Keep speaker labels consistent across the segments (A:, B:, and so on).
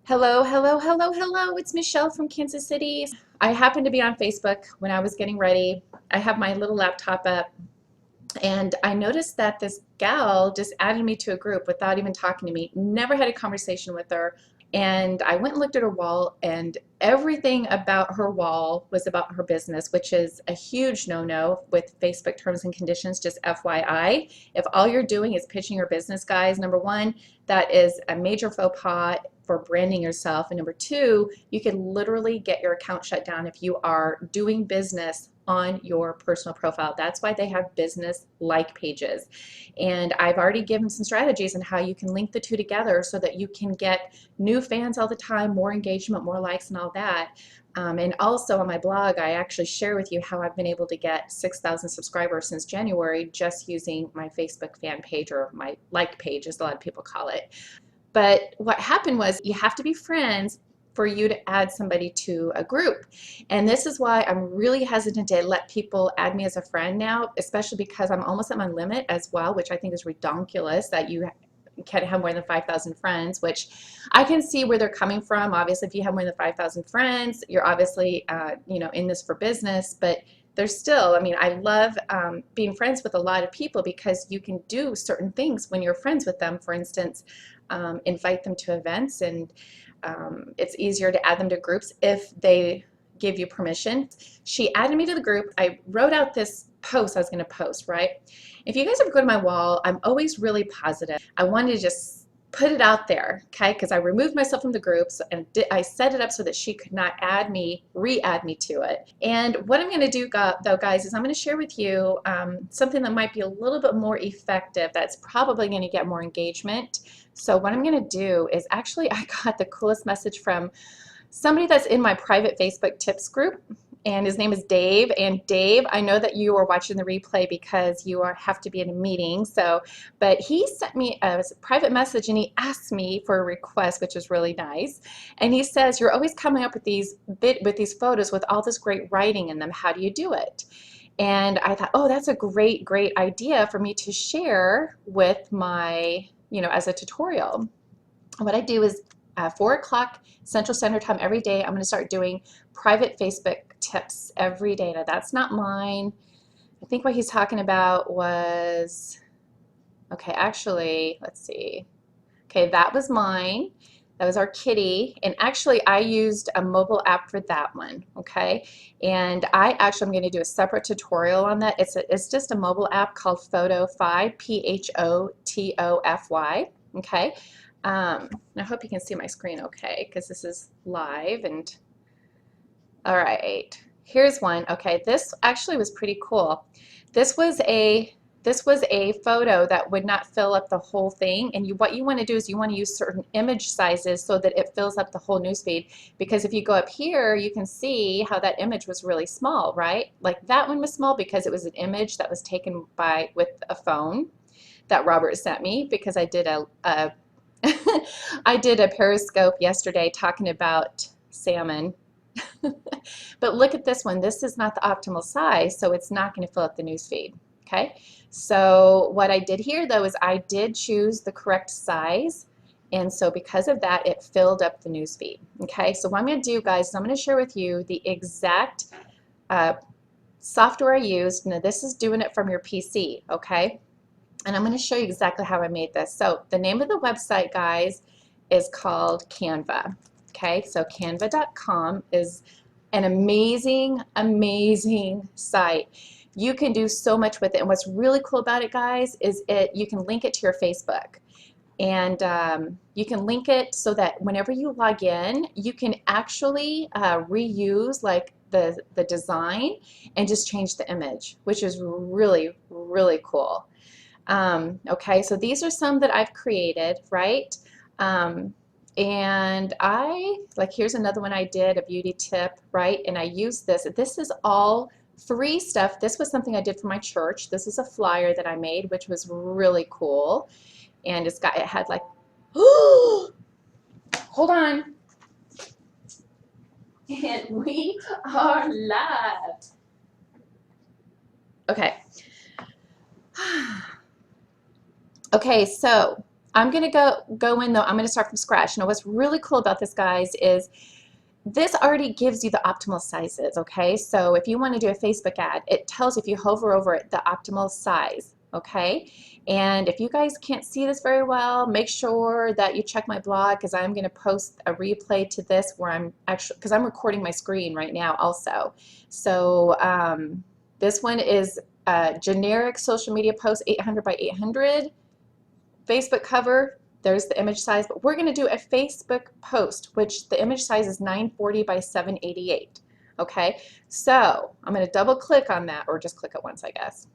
A: Hello, hello, hello, hello. It's Michelle from Kansas City. I happened to be on Facebook when I was getting ready. I have my little laptop up and I noticed that this gal just added me to a group without even talking to me. Never had a conversation with her. And I went and looked at her wall, and everything about her wall was about her business, which is a huge no-no with Facebook terms and conditions, just FYI. If all you're doing is pitching your business, guys, number one, that is a major faux pas for branding yourself. And number two, you could literally get your account shut down if you are doing business on your personal profile. That's why they have business like pages. And I've already given some strategies on how you can link the two together so that you can get new fans all the time, more engagement, more likes, and all that. And also on my blog, I actually share with you how I've been able to get 6,000 subscribers since January just using my Facebook fan page, or my like page as a lot of people call it. But what happened was you have to be friends for you to add somebody to a group. And this is why I'm really hesitant to let people add me as a friend now, especially because I'm almost at my limit as well, which I think is ridiculous that you can't have more than 5,000 friends, which I can see where they're coming from. Obviously, if you have more than 5,000 friends, you're obviously in this for business, but there's still, I mean, I love being friends with a lot of people because you can do certain things when you're friends with them. For instance, invite them to events, and it's easier to add them to groups if they give you permission. She added me to the group. I wrote out this post I was going to post, right? If you guys ever go to my wall, I'm always really positive. I wanted to just put it out there, okay? Because I removed myself from the groups, and I set it up so that she could not add me, re-add me to it. And what I'm going to do, though, guys, is I'm going to share with you something that might be a little bit more effective. That's probably going to get more engagement. So what I'm going to do is actually, I got the coolest message from somebody that's in my private Facebook tips group, and his name is Dave. And Dave, I know that you are watching the replay because you have to be in a meeting. So, but he sent me a private message and he asked me for a request, which is really nice. And he says, "You're always coming up with these photos with all this great writing in them. How do you do it?" And I thought, oh, that's a great idea for me to share with my, as a tutorial. What I do is 4 o'clock Central Standard Time every day, I'm going to start doing private Facebook tips every day. Now, that's not mine. I think what he's talking about was, okay, actually, let's see. Okay, that was mine. That was our kitty. And actually, I used a mobile app for that one, okay? And I'm going to do a separate tutorial on that. It's just a mobile app called Photofy, Photofy, okay? I hope you can see my screen okay, because this is live. And all right, here's one. Okay, this actually was pretty cool. This was a photo that would not fill up the whole thing, and what you want to do is you want to use certain image sizes so that it fills up the whole newsfeed. Because if you go up here, you can see how that image was really small, right? Like that one was small because it was an image that was taken with a phone that Robert sent me, because I did I did a Periscope yesterday talking about salmon. But look at this one. This is not the optimal size, so it's not going to fill up the newsfeed. Okay, so what I did here, though, is I did choose the correct size, and so because of that, it filled up the newsfeed. Okay, so what I'm going to do, guys, is I'm going to share with you the exact software I used. Now, this is doing it from your PC, okay? And I'm going to show you exactly how I made this. So the name of the website, guys, is called Canva. Okay, so canva.com is an amazing site. You can do so much with it. And what's really cool about it, guys, is you can link it to your Facebook. And you can link it so that whenever you log in, you can actually reuse like the design and just change the image, which is really cool. Okay, so these are some that I've created, right? And here's another one I did, a beauty tip, right? And I used this. This is all free stuff. This was something I did for my church. This is a flyer that I made, which was really cool. And it had like, hold on. And we are live. Okay. Okay, so I'm gonna go in though, I'm gonna start from scratch. Now what's really cool about this, guys, is this already gives you the optimal sizes, okay? So if you want to do a Facebook ad, it tells you if you hover over it the optimal size, okay? And if you guys can't see this very well, make sure that you check my blog because I'm going to post a replay to this where I'm actually, because I'm recording my screen right now also. So this one is a generic social media post, 800 by 800. Facebook cover, there's the image size, but we're going to do a Facebook post, which the image size is 940 by 788. Okay, so I'm going to double click on that, or just click it once, I guess.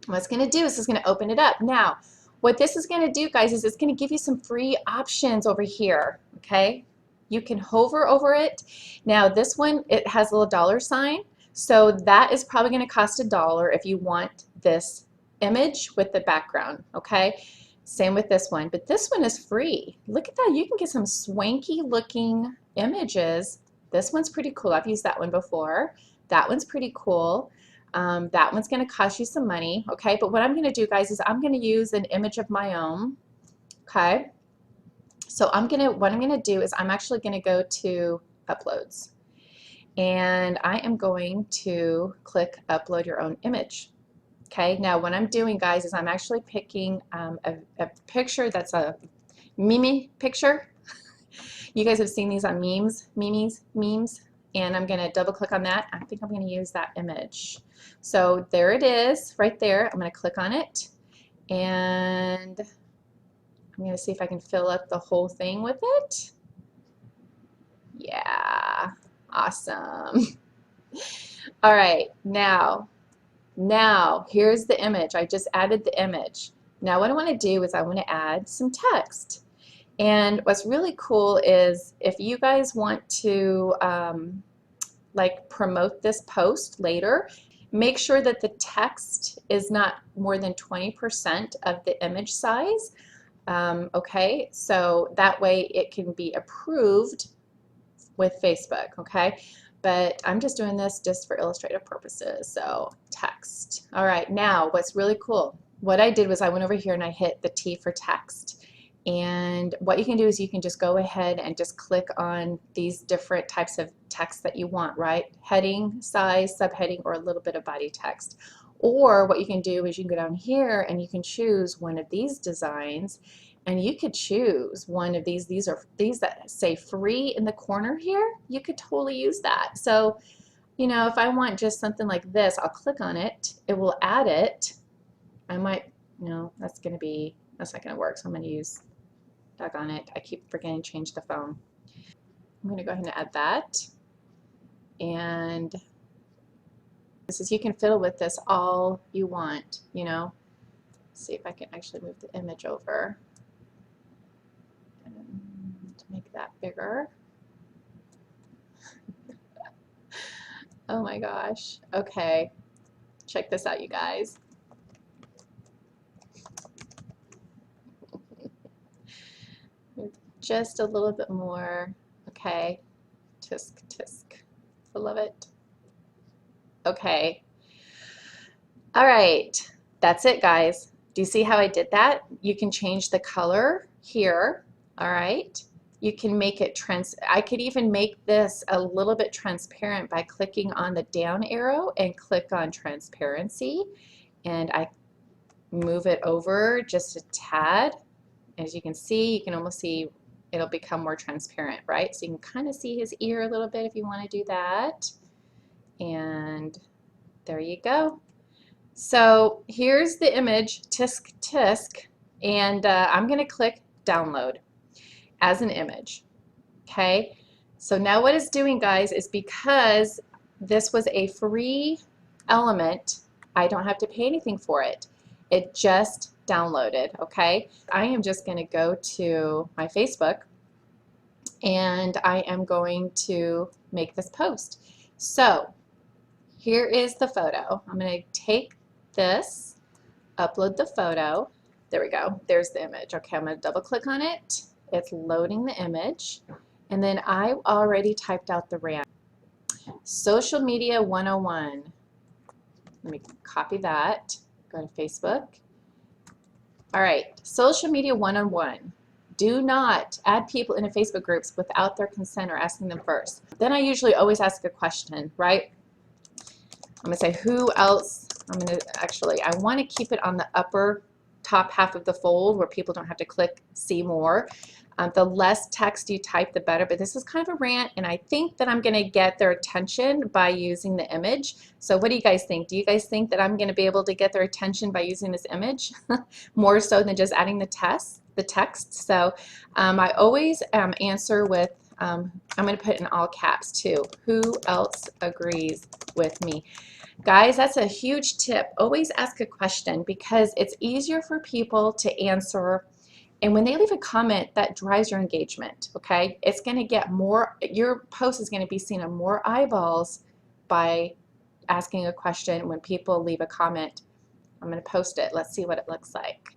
A: What it's going to do is it's going to open it up. Now, what this is going to do, guys, is it's going to give you some free options over here. Okay, you can hover over it. Now, this one, it has a little dollar sign, so that is probably going to cost $1 if you want this image with the background. Okay. Same with this one, but this one is free. Look at that. You can get some swanky looking images. This one's pretty cool. I've used that one before. That one's pretty cool. That one's going to cost you some money, okay? But what I'm going to do, guys, is I'm going to use an image of my own, okay? So what I'm going to do is I'm actually going to go to Uploads, and I am going to click Upload Your Own Image. Okay, now what I'm doing, guys, is I'm actually picking a picture that's a meme picture. You guys have seen these on memes, and I'm going to double click on that. I think I'm going to use that image. So there it is right there. I'm going to click on it, and I'm going to see if I can fill up the whole thing with it. Yeah, awesome. All right, now here's the image. I just added the image. Now what I want to do is I want to add some text. And what's really cool is if you guys want to like promote this post later, make sure that the text is not more than 20% of the image size. Okay, so that way it can be approved with Facebook, okay? But I'm just doing this just for illustrative purposes, so text. All right, now what's really cool, what I did was I went over here and I hit the T for text. And what you can do is you can just go ahead and just click on these different types of text that you want, right? Heading, size, subheading, or a little bit of body text. Or what you can do is you can go down here and you can choose one of these designs, and you could choose one of these. These are these that say free in the corner here. You could totally use that. So, you know, if I want just something like this, I'll click on it. It will add it. I might, no, that's not gonna work. So I'm gonna use, doggone it, I keep forgetting to change the phone. I'm gonna go ahead and add that. And this is, you can fiddle with this all you want, you know. Let's see if I can actually move the image over to make that bigger. Oh my gosh. Okay. Check this out, you guys. Just a little bit more. Okay. Tisk, tisk. I love it. Okay. All right. That's it, guys. Do you see how I did that? You can change the color here. All right. You can make it I could even make this a little bit transparent by clicking on the down arrow and click on transparency, and I move it over just a tad. As you can see, you can almost see it'll become more transparent, right? So you can kind of see his ear a little bit if you want to do that. And there you go. So here's the image, tisk tisk, and I'm going to click download as an image. Okay, so now what it's doing, guys, is because this was a free element, I don't have to pay anything for it. It just downloaded. Okay, I am just going to go to my Facebook and I am going to make this post. So here is the photo. I'm going to take this, upload the photo. There we go. There's the image. Okay, I'm going to double click on it. It's loading the image. And then I already typed out the RAM. Social Media 101. Let me copy that. Go to Facebook. All right, social media one-on-one. Do not add people into Facebook groups without their consent or asking them first. Then I usually always ask a question, right? I'm gonna say who else. I'm gonna actually, I want to keep it on the upper top half of the fold where people don't have to click see more. The less text you type, the better, but this is kind of a rant, and I think that I'm gonna get their attention by using the image. So what do you guys think? Do you guys think that I'm gonna be able to get their attention by using this image more so than just adding the text? So I always answer with, I'm gonna put in all caps too, who else agrees with me? Guys, that's a huge tip. Always ask a question because it's easier for people to answer. And when they leave a comment, that drives your engagement, okay? It's going to get more, your post is going to be seen on more eyeballs by asking a question when people leave a comment. I'm going to post it. Let's see what it looks like.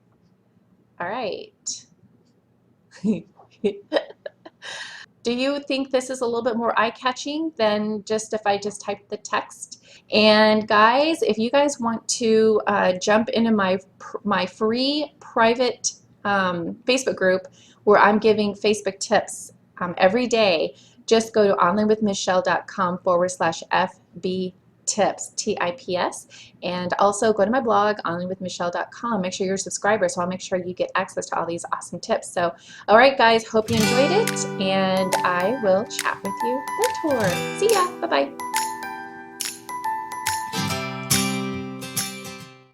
A: All right. Do you think this is a little bit more eye-catching than just if I just type the text? And guys, if you guys want to jump into my free private Facebook group where I'm giving Facebook tips every day, just go to onlinewithmichelle.com/FB tips, TIPS, and also go to my blog, onlinewithmichelle.com. Make sure you're a subscriber, so I'll make sure you get access to all these awesome tips. So, all right, guys, hope you enjoyed it, and I will chat with you later. See ya. Bye-bye.